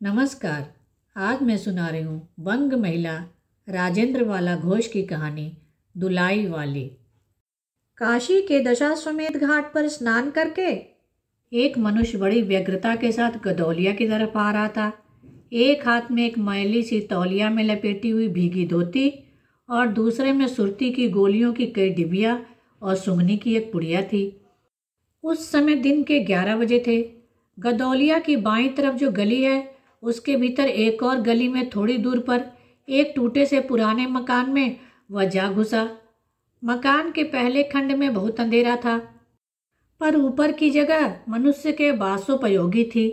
नमस्कार। आज मैं सुना रही हूँ वंग महिला राजेंद्र वाला घोष की कहानी दुलाई वाली। काशी के दशाश्वमेध घाट पर स्नान करके एक मनुष्य बड़ी व्यग्रता के साथ गदौलिया की तरफ आ रहा था। एक हाथ में एक मैली सी तौलिया में लपेटी हुई भीगी धोती और दूसरे में सुरती की गोलियों की कई डिबिया और सुंघनी की एक पुड़िया थी। उस समय दिन के 11 बजे थे। गदौलिया की बाईं तरफ जो गली है उसके भीतर एक और गली में थोड़ी दूर पर एक टूटे से पुराने मकान में वह जा घुसा। मकान के पहले खंड में बहुत अंधेरा था, पर ऊपर की जगह मनुष्य के वासोपयोगी थी।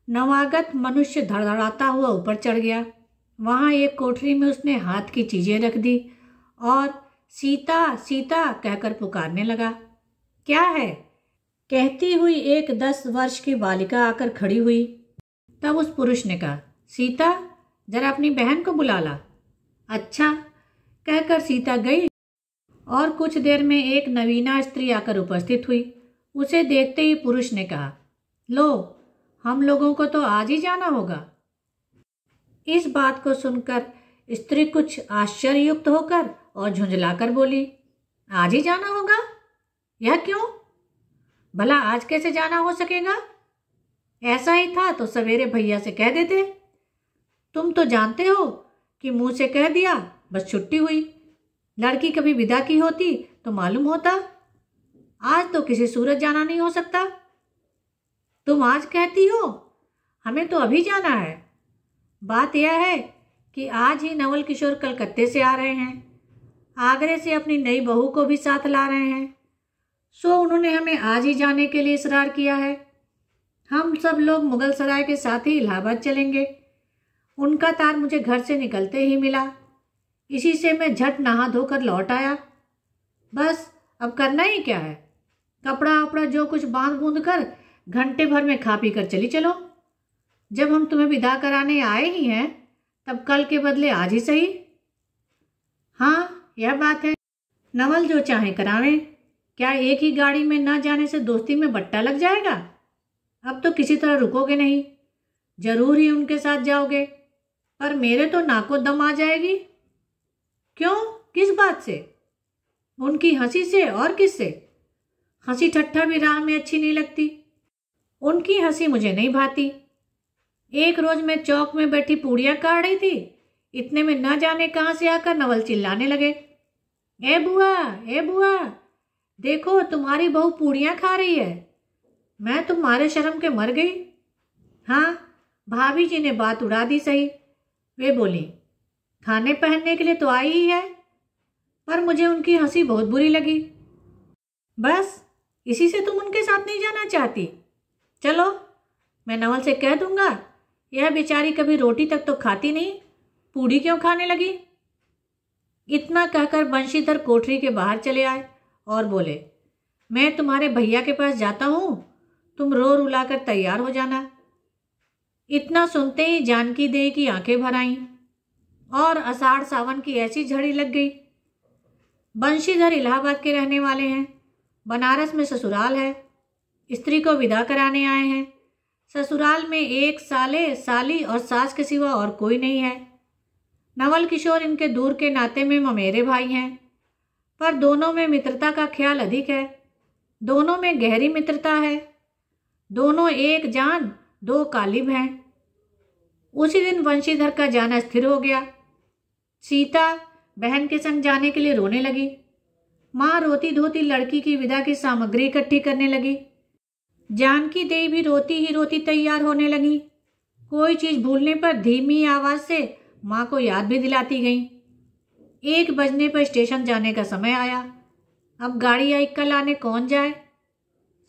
नवागत मनुष्य धड़धड़ाता हुआ ऊपर चढ़ गया। वहां एक कोठरी में उसने हाथ की चीजें रख दी और सीता सीता कहकर पुकारने लगा। क्या है? कहती हुई एक 10 वर्ष की बालिका आकर खड़ी हुई। तब उस पुरुष ने कहा, सीता, जरा अपनी बहन को बुला ला। अच्छा कहकर सीता गई और कुछ देर में एक नवीना स्त्री आकर उपस्थित हुई। उसे देखते ही पुरुष ने कहा, लो, हम लोगों को तो आज ही जाना होगा। इस बात को सुनकर स्त्री कुछ आश्चर्ययुक्त होकर और झुंझलाकर बोली, आज ही जाना होगा? यह क्यों? भला आज कैसे जाना हो सकेगा? ऐसा ही था तो सवेरे भैया से कह देते। तुम तो जानते हो कि मुंह से कह दिया बस छुट्टी हुई। लड़की कभी विदा की होती तो मालूम होता। आज तो किसी सूरत जाना नहीं हो सकता। तुम आज कहती हो, हमें तो अभी जाना है। बात यह है कि आज ही नवल किशोर कलकत्ते से आ रहे हैं। आगरे से अपनी नई बहू को भी साथ ला रहे हैं। सो उन्होंने हमें आज ही जाने के लिए इसरार किया है। हम सब लोग मुगल सराय के साथ ही इलाहाबाद चलेंगे। उनका तार मुझे घर से निकलते ही मिला। इसी से मैं झट नहा धोकर लौट आया। बस अब करना ही क्या है? कपड़ा वपड़ा जो कुछ बांध बूंद कर घंटे भर में खा पी कर चली चलो। जब हम तुम्हें विदा कराने आए ही हैं तब कल के बदले आज ही सही। हाँ, यह बात है। नवल जो चाहे करावें। क्या एक ही गाड़ी में न जाने से दोस्ती में बट्टा लग जाएगा? अब तो किसी तरह रुकोगे नहीं, जरूर ही उनके साथ जाओगे। पर मेरे तो नाको दम आ जाएगी। क्यों? किस बात से? उनकी हंसी से और किससे? हंसी ठट्ठा भी राह में अच्छी नहीं लगती। उनकी हंसी मुझे नहीं भाती। एक रोज मैं चौक में बैठी पूड़ियाँ काट रही थी, इतने में न जाने कहाँ से आकर नवल चिल्लाने लगे, ए बुआ, ए बुआ, देखो तुम्हारी बहू पूड़ियाँ खा रही है। मैं तो मारे शर्म के मर गई। हाँ, भाभी जी ने बात उड़ा दी सही। वे बोली, खाने पहनने के लिए तो आई ही है। पर मुझे उनकी हंसी बहुत बुरी लगी। बस इसी से तुम उनके साथ नहीं जाना चाहती? चलो, मैं नवल से कह दूंगा, यह बेचारी कभी रोटी तक तो खाती नहीं, पूड़ी क्यों खाने लगी। इतना कहकर बंशीधर कोठरी के बाहर चले आए और बोले, मैं तुम्हारे भैया के पास जाता हूँ, तुम रो रुलाकर तैयार हो जाना। इतना सुनते ही जानकी देवी की आंखें भर आईं और आषाढ़ सावन की ऐसी झड़ी लग गई। बंशीधर इलाहाबाद के रहने वाले हैं। बनारस में ससुराल है। स्त्री को विदा कराने आए हैं। ससुराल में एक साले, साली और सास के सिवा और कोई नहीं है। नवल किशोर इनके दूर के नाते में ममेरे भाई हैं, पर दोनों में मित्रता का ख्याल अधिक है। दोनों में गहरी मित्रता है। दोनों एक जान दो कालिब हैं। उसी दिन बंशीधर का जाना स्थिर हो गया। सीता बहन के संग जाने के लिए रोने लगी। माँ रोती धोती लड़की की विदा की सामग्री इकट्ठी करने लगी। जानकी देवी भी रोती ही रोती तैयार होने लगी। कोई चीज भूलने पर धीमी आवाज से माँ को याद भी दिलाती गई। 1 बजने पर स्टेशन जाने का समय आया। अब गाड़ी आई, कल आने कौन जाए?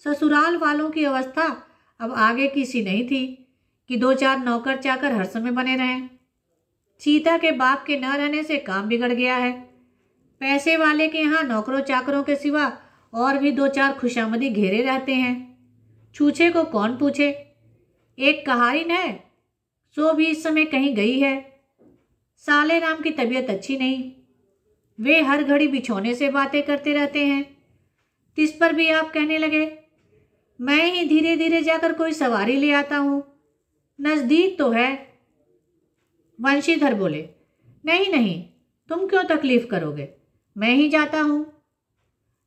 ससुराल वालों की अवस्था अब आगे की सी नहीं थी कि 2-4 नौकर चाकर हर समय बने रहें। सीता के बाप के न रहने से काम बिगड़ गया है। पैसे वाले के यहाँ नौकरों चाकरों के सिवा और भी 2-4 खुशामदी घेरे रहते हैं। छूछे को कौन पूछे। एक कहारिन है, सो भी इस समय कहीं गई है। साले राम की तबीयत अच्छी नहीं। वे हर घड़ी बिछोने से बातें करते रहते हैं। तिस पर भी आप कहने लगे, मैं ही धीरे धीरे जाकर कोई सवारी ले आता हूँ। नज़दीक तो है। वंशीधर बोले, नहीं नहीं, तुम क्यों तकलीफ करोगे, मैं ही जाता हूँ।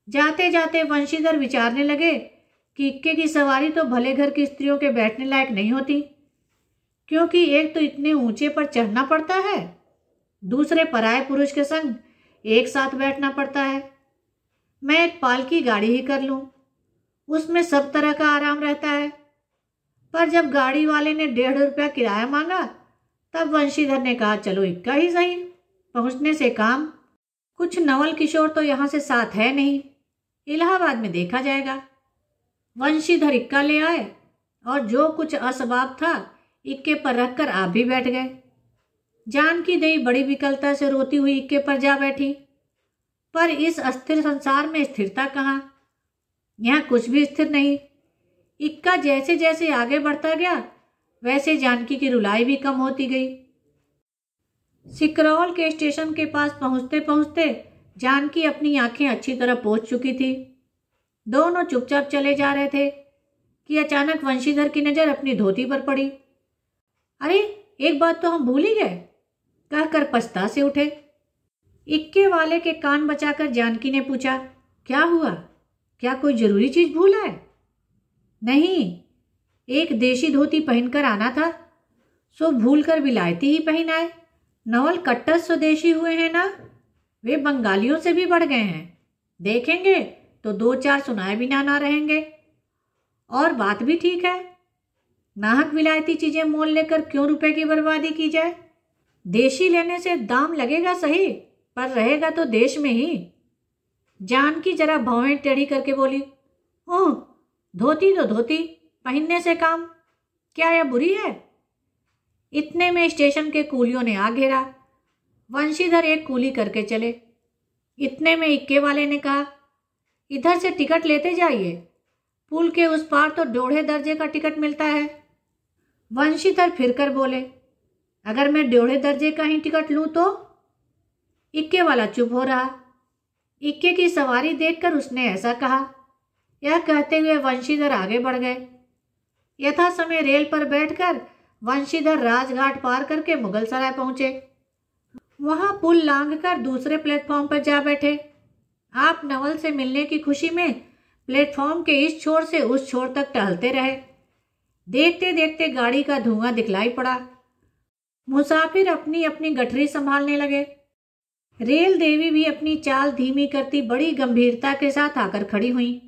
जाते जाते वंशीधर विचारने लगे कि इक्के की सवारी तो भले घर की स्त्रियों के बैठने लायक नहीं होती, क्योंकि एक तो इतने ऊंचे पर चढ़ना पड़ता है, दूसरे पराये पुरुष के संग एक साथ बैठना पड़ता है। मैं एक पालकी गाड़ी ही कर लूं, उसमें सब तरह का आराम रहता है। पर जब गाड़ी वाले ने 1.5 रुपया किराया मांगा, तब वंशीधर ने कहा, चलो इक्का ही सही, पहुंचने से काम। कुछ नवल किशोर तो यहाँ से साथ है नहीं, इलाहाबाद में देखा जाएगा। वंशीधर इक्का ले आए और जो कुछ असबाब था इक्के पर रखकर आप भी बैठ गए। जानकी देवी बड़ी विकलता से रोती हुई इक्के पर जा बैठी। पर इस अस्थिर संसार में स्थिरता कहाँ, यहाँ कुछ भी स्थिर नहीं। इक्का जैसे जैसे आगे बढ़ता गया, वैसे जानकी की रुलाई भी कम होती गई। सिकरौल के स्टेशन के पास पहुंचते पहुंचते जानकी अपनी आंखें अच्छी तरह पोंछ चुकी थी। दोनों चुपचाप चले जा रहे थे कि अचानक वंशीधर की नजर अपनी धोती पर पड़ी। अरे, एक बात तो हम भूल ही गए, कहकर पछता से उठे। इक्के वाले के कान बचाकर जानकी ने पूछा, क्या हुआ, क्या कोई जरूरी चीज भूला है? नहीं, एक देशी धोती पहनकर आना था, सो भूलकर विलायती ही पहन आए। नवल कट्टर स्वदेशी हुए हैं ना, वे बंगालियों से भी बढ़ गए हैं। देखेंगे तो 2-4 सुनाए बिना ना रहेंगे। और बात भी ठीक है, नाहक विलायती चीजें मोल लेकर क्यों रुपए की बर्बादी की जाए। देशी लेने से दाम लगेगा सही, पर रहेगा तो देश में ही। जानकी जरा भौवें टेढ़ी करके बोली, ओह, धोती तो धोती, पहनने से काम, क्या यह बुरी है? इतने में स्टेशन के कूलियों ने आ घेरा। वंशीधर एक कूली करके चले। इतने में इक्के वाले ने कहा, इधर से टिकट लेते जाइए, पुल के उस पार तो 1.5 दर्जे का टिकट मिलता है। वंशीधर फिरकर बोले, अगर मैं 1.5 दर्जे का ही टिकट लूं तो? इक्के वाला चुप हो रहा। इक्के की सवारी देखकर उसने ऐसा कहा। यह कहते हुए वंशीधर आगे बढ़ गए। यथा समय रेल पर बैठकर वंशीधर राजघाट पार करके मुगलसराय पहुंचे। वहां पुल लांघकर दूसरे प्लेटफॉर्म पर जा बैठे। आप नवल से मिलने की खुशी में प्लेटफॉर्म के इस छोर से उस छोर तक टहलते रहे। देखते देखते गाड़ी का धुआं दिखलाई पड़ा। मुसाफिर अपनी अपनी गठरी संभालने लगे। रेल देवी भी अपनी चाल धीमी करती बड़ी गंभीरता के साथ आकर खड़ी हुई।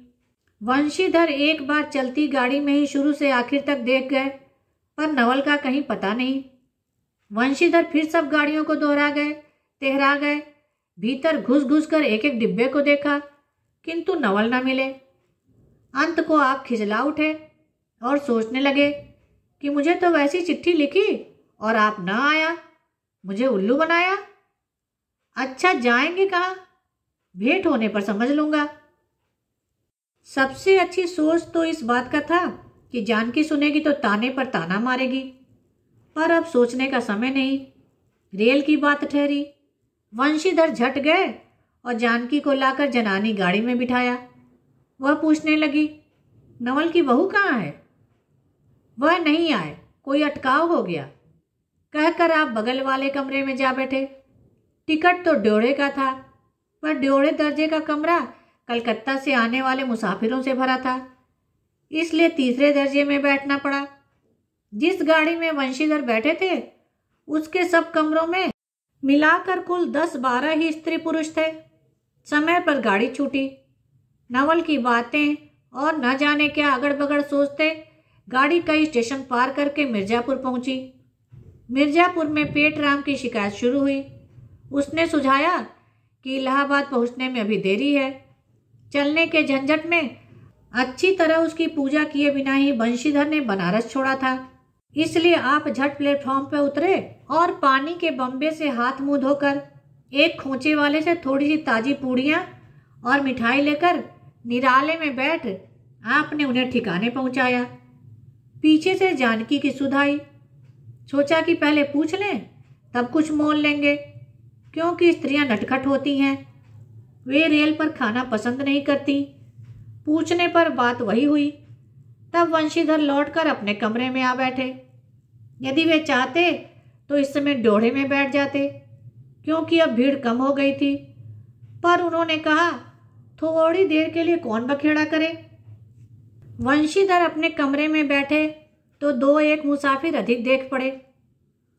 वंशीधर एक बार चलती गाड़ी में ही शुरू से आखिर तक देख गए, पर नवल का कहीं पता नहीं। वंशीधर फिर सब गाड़ियों को दोहरा गए, तेहरा गए, भीतर घुस घुस कर एक एक डिब्बे को देखा, किंतु नवल न मिले। अंत को आप खिजला उठे और सोचने लगे कि मुझे तो वैसी चिट्ठी लिखी और आप न आया, मुझे उल्लू बनाया। अच्छा, जाएंगे कहाँ? भेंट होने पर समझ लूंगा। सबसे अच्छी सोच तो इस बात का था कि जानकी सुनेगी तो ताने पर ताना मारेगी, पर अब सोचने का समय नहीं। रेल की बात ठहरी। वंशीधर झट गए और जानकी को लाकर जनानी गाड़ी में बिठाया। वह पूछने लगी, नवल की बहू कहाँ है? वह नहीं आए, कोई अटकाव हो गया, कहकर आप बगल वाले कमरे में जा बैठे। टिकट तो 1.5 का था, पर 1.5 दर्जे का कमरा कलकत्ता से आने वाले मुसाफिरों से भरा था, इसलिए 3 दर्जे में बैठना पड़ा। जिस गाड़ी में वंशीधर बैठे थे, उसके सब कमरों में मिलाकर कुल 10-12 ही स्त्री पुरुष थे। समय पर गाड़ी छूटी। नवल की बातें और न जाने क्या अगड़ बगड़ सोचते गाड़ी कई स्टेशन पार करके मिर्जापुर पहुंची। मिर्जापुर में पेटराम की शिकायत शुरू हुई। उसने सुझाया कि इलाहाबाद पहुंचने में अभी देरी है। चलने के झंझट में अच्छी तरह उसकी पूजा किए बिना ही वंशीधर ने बनारस छोड़ा था, इसलिए आप झट प्लेटफॉर्म पर उतरे और पानी के बम्बे से हाथ मुंह धोकर एक खोचे वाले से थोड़ी सी ताजी पूड़ियाँ और मिठाई लेकर निराले में बैठ आपने उन्हें ठिकाने पहुंचाया। पीछे से जानकी की सुध आई। सोचा कि पहले पूछ लें, तब कुछ मोल लेंगे, क्योंकि स्त्रियां नटखट होती हैं। वे रेल पर खाना पसंद नहीं करती। पूछने पर बात वही हुई। तब वंशीधर लौटकर अपने कमरे में आ बैठे। यदि वे चाहते तो इस समय डोढ़े में बैठ जाते, क्योंकि अब भीड़ कम हो गई थी। पर उन्होंने कहा, थोड़ी देर के लिए कौन बखेड़ा करे। वंशीधर अपने कमरे में बैठे तो दो एक मुसाफिर अधिक देख पड़े।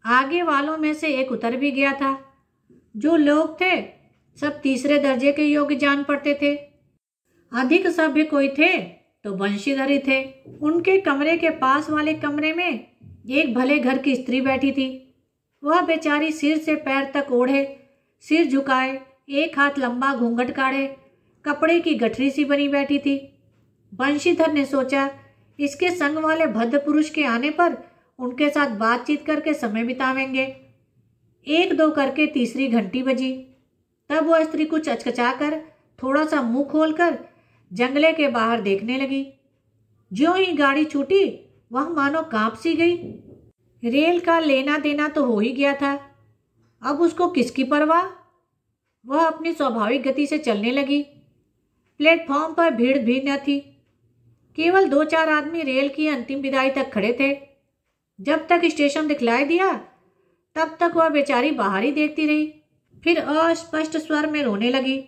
आगे वालों में से एक उतर भी गया था। जो लोग थे सब तीसरे दर्जे के योग्य जान पड़ते थे। अधिक सभ्य कोई थे तो वंशीधर ही थे। उनके कमरे के पास वाले कमरे में एक भले घर की स्त्री बैठी थी। वह बेचारी सिर से पैर तक ओढ़े, सिर झुकाए, एक हाथ लंबा घूंघट काढ़े, कपड़े की गठरी सी बनी बैठी थी। वंशीधर ने सोचा, इसके संग वाले भद्र पुरुष के आने पर उनके साथ बातचीत करके समय बितावेंगे। एक दो करके तीसरी घंटी बजी। तब वह स्त्री कुछ अचकचा कर थोड़ा सा मुंह खोलकर जंगले के बाहर देखने लगी। ज्यों ही गाड़ी छूटी वह मानो कांप सी गई। रेल का लेना देना तो हो ही गया था, अब उसको किसकी परवाह। वह अपनी स्वाभाविक गति से चलने लगी। प्लेटफॉर्म पर भीड़ भी न थी। केवल दो चार आदमी रेल की अंतिम विदाई तक खड़े थे। जब तक स्टेशन दिखलाई दिया तब तक वह बेचारी बाहर ही देखती रही। फिर अस्पष्ट स्वर में रोने लगी।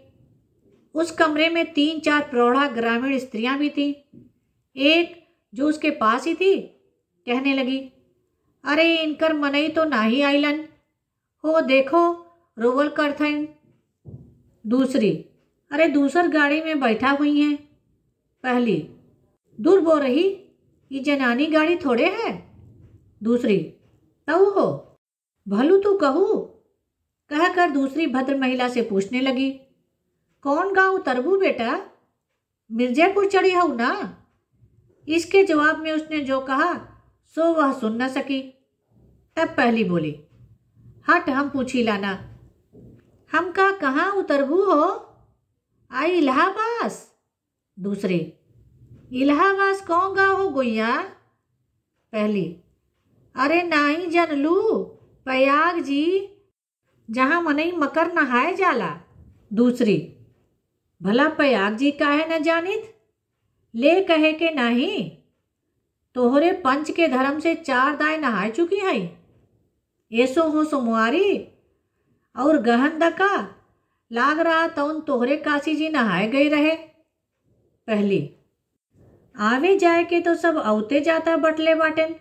उस कमरे में 3-4 प्रौढ़ा ग्रामीण स्त्रियां भी थीं। एक जो उसके पास ही थी कहने लगी, अरे इनकर मनई तो नाही आइलन हो, देखो रोवल करथन। दूसरी, अरे दूसर गाड़ी में बैठा हुई हैं। पहली, दूर बो रही, ये जनानी गाड़ी थोड़े है। दूसरी, तऊ हो, भलू तू कहू। कहकर दूसरी भद्र महिला से पूछने लगी, कौन गाँव उतरबू बेटा, मिर्जापुर चढ़ी हूँ ना। इसके जवाब में उसने जो कहा सो वह सुन न सकी। तब पहली बोली, हट हम पूछी लाना, हम का कहाँ उतरबू हो, आई इलाहाबाद। दूसरी, इलाहाबाद कौन गाँव हो गोइया। पहली, अरे नाही जनलू, प्रयाग जी, जहाँ मनई मकर नहाए जाला। दूसरी, भला प्रयाग जी काहे न जानित, ले कहे के नहीं, तोहरे पंच के धर्म से 4 दाय नहाए चुकी है। ऐसो हो सोमवारी और गहन दका लाग रहा तौन तोहरे काशी जी नहाए गई रहे। पहली, आवे जाए के तो सब औते जाता बटले बाटेन,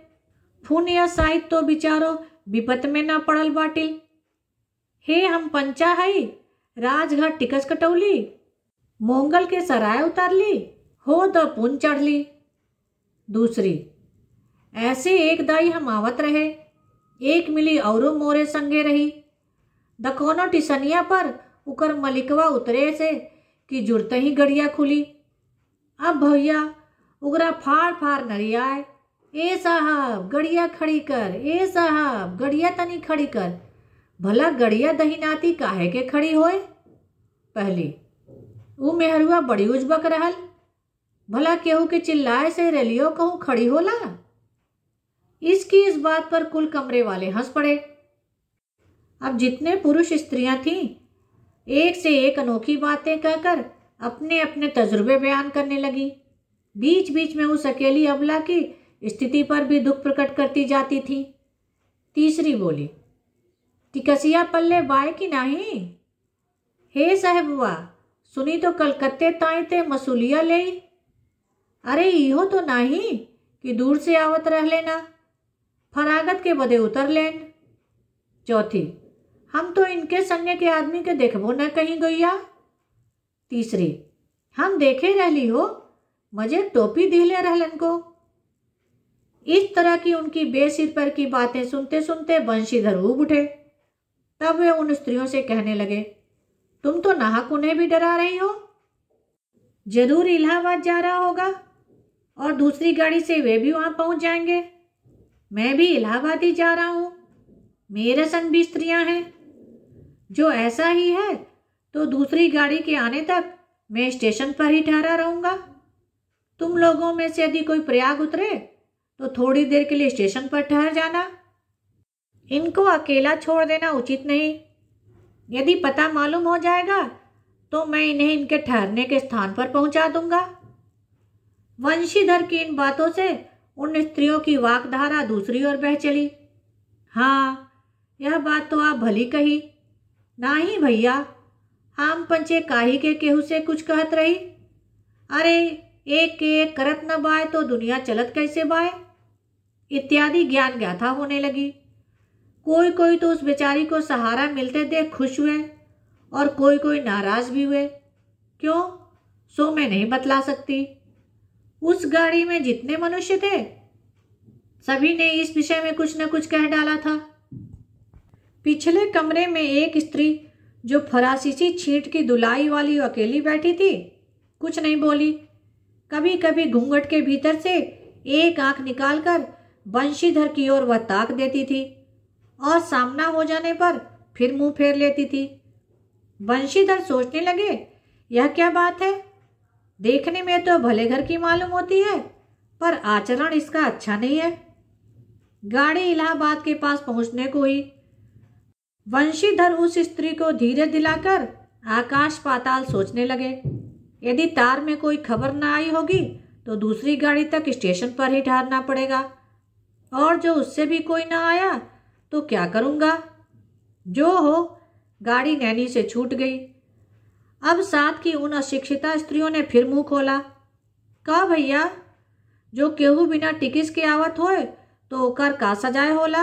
फून या साहित्य तो बिचारो विपत में न पड़ल बाटिल। हे हम पंचा हई, राजघाट टिकस कटौली, मोंगल के सराय उतारली, हो द पुन चढ़ली। दूसरी, ऐसे एक दाई हम आवत रहे, एक मिली औरो मोरे संगे रही, दकोनो टिसनिया पर उकर मलिकवा उतरे से कि जुड़ते ही गड़िया खुली। अब भैया उगरा फाड़ फाड़ नरियाए, ए साहब गड़िया खड़ी कर, ए साहब गड़िया तनी खड़ी कर। भला गड़िया दहीनाती काहे के खड़ी होए। पहली, वो मेहरुआ बड़ी उजबक रहल, भला केहू के चिल्लाए से रेलियो कहूँ खड़ी होला। इसकी इस बात पर कुल कमरे वाले हंस पड़े। अब जितने पुरुष स्त्रियां थीं एक से एक अनोखी बातें कहकर अपने अपने तजुर्बे बयान करने लगी। बीच बीच में उस अकेली अबला की स्थिति पर भी दुख प्रकट करती जाती थी। तीसरी बोली, टिकसिया पल्ले बाय की नहीं। हे साहबुआ, सुनी तो कलकत्ते ताई ते मसूलिया ले। अरे इहो तो नहीं कि दूर से आवत रह लेना, फरागत के बदे उतर लेन। चौथी, हम तो इनके संगे के आदमी के देखबो न कहीं गैया। तीसरी, हम देखे रहली हो, मजे टोपी दिले रहलन को। इस तरह की उनकी बेसिर पर की बातें सुनते सुनते बंशीधर ऊब उठे। तब वे उन स्त्रियों से कहने लगे, तुम तो नाहक उन्हें भी डरा रही हो। जरूर इलाहाबाद जा रहा होगा और दूसरी गाड़ी से वे भी वहां पहुंच जाएंगे। मैं भी इलाहाबाद ही जा रहा हूं, मेरे संग भी स्त्रियां हैं। जो ऐसा ही है तो दूसरी गाड़ी के आने तक मैं स्टेशन पर ही ठहरा रहूंगा। तुम लोगों में से यदि कोई प्रयाग उतरे तो थोड़ी देर के लिए स्टेशन पर ठहर जाना। इनको अकेला छोड़ देना उचित नहीं। यदि पता मालूम हो जाएगा तो मैं इन्हें इनके ठहरने के स्थान पर पहुंचा दूंगा। वंशीधर की इन बातों से उन स्त्रियों की वाकधारा दूसरी ओर बह चली। हाँ, यह बात तो आप भली कही। नाही भैया, हम पंचे काही के केहू से कुछ कहत रही। अरे, एक के एक करत न बाय तो दुनिया चलत कैसे बाय, इत्यादि ज्ञान गाथा होने लगी। कोई कोई तो उस बेचारी को सहारा मिलते देख खुश हुए और कोई कोई नाराज भी हुए। क्यों, सो मैं नहीं बतला सकती। उस गाड़ी में जितने मनुष्य थे सभी ने इस विषय में कुछ न कुछ कह डाला था। पिछले कमरे में एक स्त्री जो फरासीसी छींट की दुलाई वाली अकेली बैठी थी, कुछ नहीं बोली। कभी कभी घूंघट के भीतर से एक आंख निकालकर बंशीधर की ओर वह ताक देती थी और सामना हो जाने पर फिर मुंह फेर लेती थी। बंशीधर सोचने लगे, यह क्या बात है, देखने में तो भले घर की मालूम होती है पर आचरण इसका अच्छा नहीं है। गाड़ी इलाहाबाद के पास पहुंचने को हुई। बंशीधर उस स्त्री को धीरे दिलाकर आकाश पाताल सोचने लगे। यदि तार में कोई खबर न आई होगी तो दूसरी गाड़ी तक स्टेशन पर ही ठहरना पड़ेगा, और जो उससे भी कोई ना आया तो क्या करूँगा। जो हो, गाड़ी नैनी से छूट गई। अब साथ की उन अशिक्षिता स्त्रियों ने फिर मुंह खोला। का भैया, जो केहू बिना टिकिस के आवत होए तो ओकर का सजाए होला।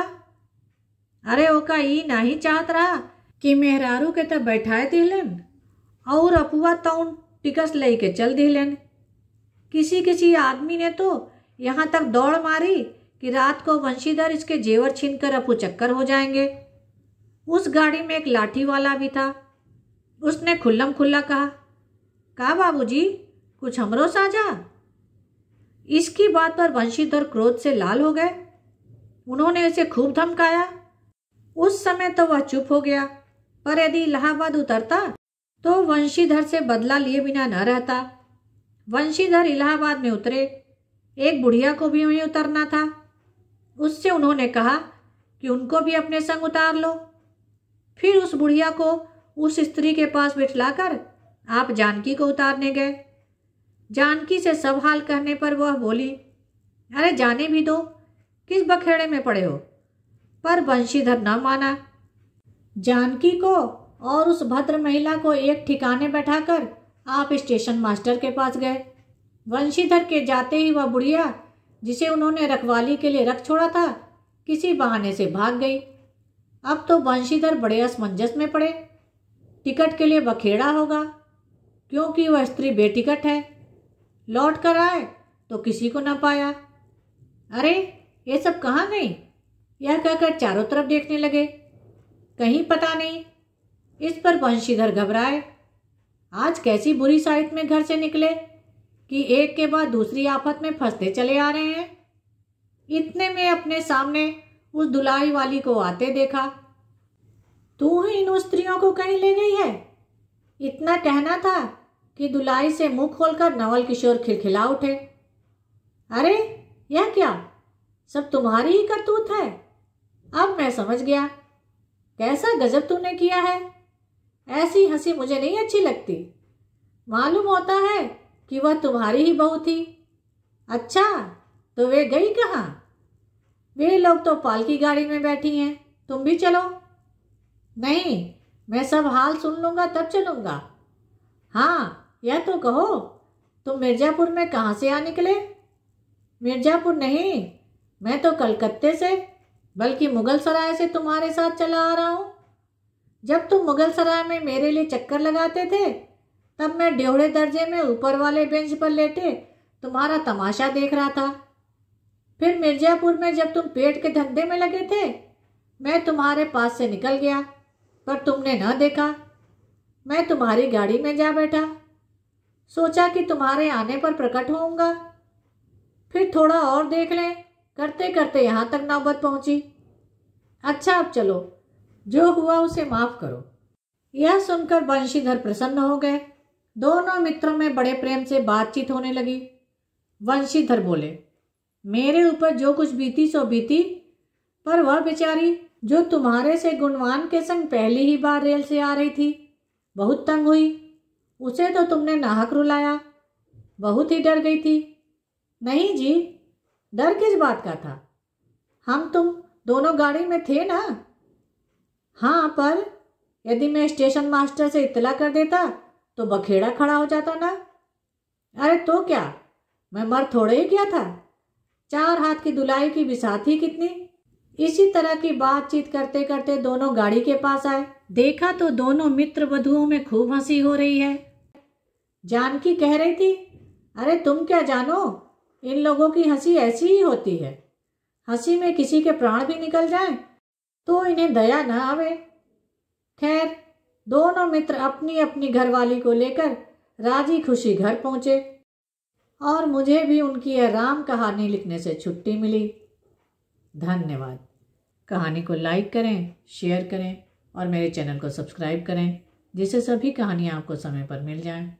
अरे, ओका ई नहीं चाहत रहा कि मेहरारू के तब बैठाए दिलन और अपुआ तउन टिकस ले के चल दिलन। किसी किसी आदमी ने तो यहाँ तक दौड़ मारी कि रात को बंशीधर इसके जेवर छीनकर अपू चक्कर हो जाएंगे। उस गाड़ी में एक लाठी वाला भी था। उसने खुल्लम खुल्ला कहा, का बाबूजी, कुछ हमरो साझा। इसकी बात पर बंशीधर क्रोध से लाल हो गए। उन्होंने उसे खूब धमकाया। उस समय तो वह चुप हो गया, पर यदि इलाहाबाद उतरता तो बंशीधर से बदला लिए बिना न रहता। बंशीधर इलाहाबाद में उतरे। एक बुढ़िया को भी वहीं उतरना था। उससे उन्होंने कहा कि उनको भी अपने संग उतार लो। फिर उस बुढ़िया को उस स्त्री के पास बिठलाकर आप जानकी को उतारने गए। जानकी से सब हाल कहने पर वह बोली, अरे जाने भी दो, किस बखेड़े में पड़े हो। पर बंशीधर न माना। जानकी को और उस भद्र महिला को एक ठिकाने बैठाकर आप स्टेशन मास्टर के पास गए। बंशीधर के जाते ही वह बुढ़िया, जिसे उन्होंने रखवाली के लिए रख छोड़ा था, किसी बहाने से भाग गई। अब तो बंशीधर बड़े असमंजस में पड़े। टिकट के लिए बखेड़ा होगा, क्योंकि वह स्त्री बेटिकट है। लौट कर आए तो किसी को न पाया। अरे, ये सब कहाँ गई, यह कहकर चारों तरफ देखने लगे। कहीं पता नहीं। इस पर बंशीधर घबराए। आज कैसी बुरी साइट में घर से निकले कि एक के बाद दूसरी आफत में फंसते चले आ रहे हैं। इतने में अपने सामने उस दुलाई वाली को आते देखा। तू ही इन स्त्रियों को कहीं ले गई है। इतना कहना था कि दुलाई से मुंह खोलकर नवल किशोर खिलखिला उठे। अरे, यह क्या, सब तुम्हारी ही करतूत है। अब मैं समझ गया, कैसा गजब तूने किया है। ऐसी हंसी मुझे नहीं अच्छी लगती। मालूम होता है कि वह तुम्हारी ही बहू थी। अच्छा, तो वे गई कहाँ? वे लोग तो पालकी गाड़ी में बैठी हैं, तुम भी चलो। नहीं, मैं सब हाल सुन लूँगा तब चलूँगा। हाँ, यह तो कहो, तुम मिर्ज़ापुर में कहाँ से आ निकले? मिर्ज़ापुर नहीं, मैं तो कलकत्ते से, बल्कि मुगल सराय से तुम्हारे साथ चला आ रहा हूँ। जब तुम मुगल सराय में मेरे लिए चक्कर लगाते थे तब मैं ड्योढ़े दर्जे में ऊपर वाले बेंच पर लेटे तुम्हारा तमाशा देख रहा था। फिर मिर्ज़ापुर में जब तुम पेट के धंधे में लगे थे मैं तुम्हारे पास से निकल गया, पर तुमने न देखा। मैं तुम्हारी गाड़ी में जा बैठा, सोचा कि तुम्हारे आने पर प्रकट होऊंगा। फिर थोड़ा और देख लें करते करते यहाँ तक नौबत पहुँची। अच्छा, अब चलो, जो हुआ उसे माफ़ करो। यह सुनकर बंशीधर प्रसन्न हो गए। दोनों मित्रों में बड़े प्रेम से बातचीत होने लगी। बंशीधर बोले, मेरे ऊपर जो कुछ बीती सो बीती, पर वह बेचारी जो तुम्हारे से गुणवान के संग पहली ही बार रेल से आ रही थी, बहुत तंग हुई। उसे तो तुमने नाहक रुलाया, बहुत ही डर गई थी। नहीं जी, डर किस बात का था? हम तुम दोनों गाड़ी में थे ना? हाँ, पर यदि मैं स्टेशन मास्टर से इत्तला कर देता तो बखेड़ा खड़ा हो जाता ना। अरे तो क्या, मैं मर थोड़े ही किया था। 4 हाथ की धुलाई की बिसाती कितनी। इसी तरह की बातचीत करते करते दोनों गाड़ी के पास आए। देखा तो दोनों मित्र वधुओं में खूब हंसी हो रही है। जानकी कह रही थी, अरे तुम क्या जानो, इन लोगों की हंसी ऐसी ही होती है। हंसी में किसी के प्राण भी निकल जाएं तो इन्हें दया न आवे। खैर, दोनों मित्र अपनी अपनी घरवाली को लेकर राजी खुशी घर पहुंचे और मुझे भी उनकी यह राम कहानी लिखने से छुट्टी मिली। धन्यवाद। कहानी को लाइक करें, शेयर करें और मेरे चैनल को सब्सक्राइब करें, जिससे सभी कहानियाँ आपको समय पर मिल जाएं।